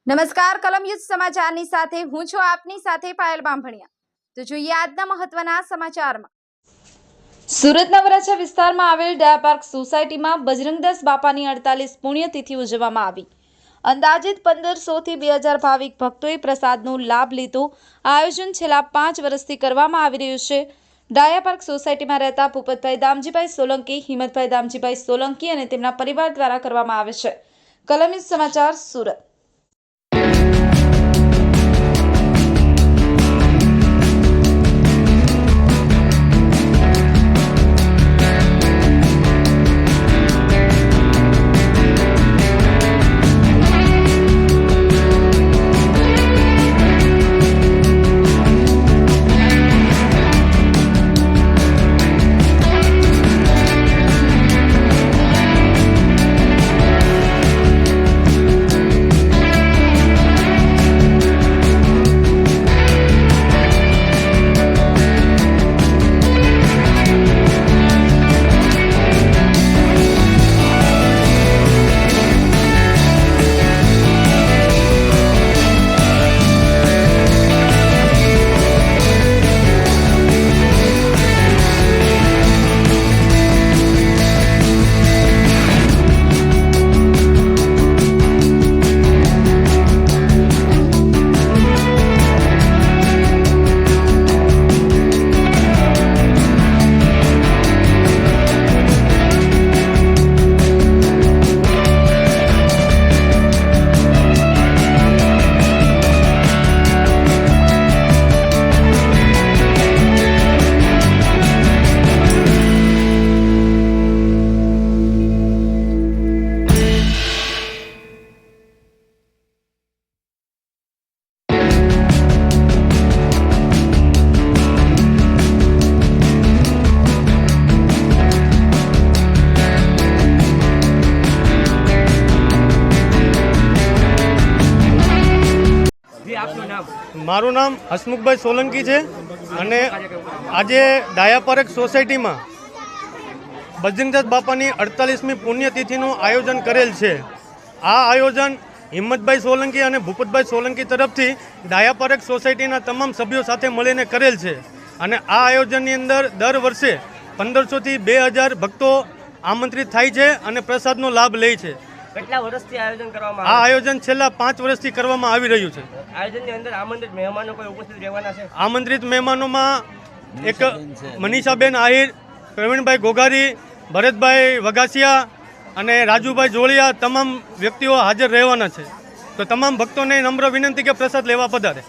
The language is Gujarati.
નમસ્કાર કલમ યુદ્ધ સમાચારની સાથે હું છું આપની સાથે પાયલ બામભણિયા। તો જોઈએ આજના મહત્વના સમાચારમાં। સુરતના વરાછા વિસ્તારમાં આવેલ ડાયા પાર્ક સોસાયટીમાં બજરંગદાસ બાપાની 48 પુણ્યતિથિ ઉજવવામાં આવી। અંદાજિત 1500 થી 2000 ભાવિક ભક્તોએ પ્રસાદનો લાભ લીધો। આયોજન છેલ્લા 5 વર્ષથી કરવામાં આવી રહ્યું છે। ડાયા પાર્ક સોસાયટીમાં રહેતા ભૂપતભાઈ દામજીભાઈ સોલંકી, હિંમતભાઈ દામજીભાઈ સોલંકી અને તેમના પરિવાર દ્વારા કરવામાં આવે છે। કલમ યુદ્ધ સમાચાર સુરત। મારું નામ હસમુખભાઈ સોલંકી છે અને આજે ડાયા પાર્ક સોસાયટીમાં બજરંગદાસ બાપાની 48મી પુણ્યતિથિનું આયોજન કરેલ છે। આ આયોજન હિંમતભાઈ સોલંકી અને ભૂપતભાઈ સોલંકી તરફથી ડાયા પાર્ક સોસાયટીના તમામ સભ્યો સાથે મળીને કરેલ છે અને આ આયોજનની અંદર દર વર્ષે 1500 થી 2000 ભક્તો આમંત્રિત થાય છે અને પ્રસાદનો લાભ લે છે। કેટલા વર્ષથી આયોજન કરવામાં આ આયોજન છેલ્લા 5 વર્ષથી કરવામાં આવી રહ્યું છે। આયોજનની અંદર આમંત્રિત મહેમાનો કોઈ ઉપસ્થિત રહેવાના છે? આમંત્રિત મહેમાનોમાં એક મનીષાબેન આહિર, પ્રવીણભાઈ ઘોઘારી, ભરતભાઈ વઘાસિયા અને રાજુભાઈ જોડિયા તમામ વ્યક્તિઓ હાજર રહેવાના છે। તો તમામ ભક્તોને નમ્ર વિનંતી કે પ્રસાદ લેવા પધારે।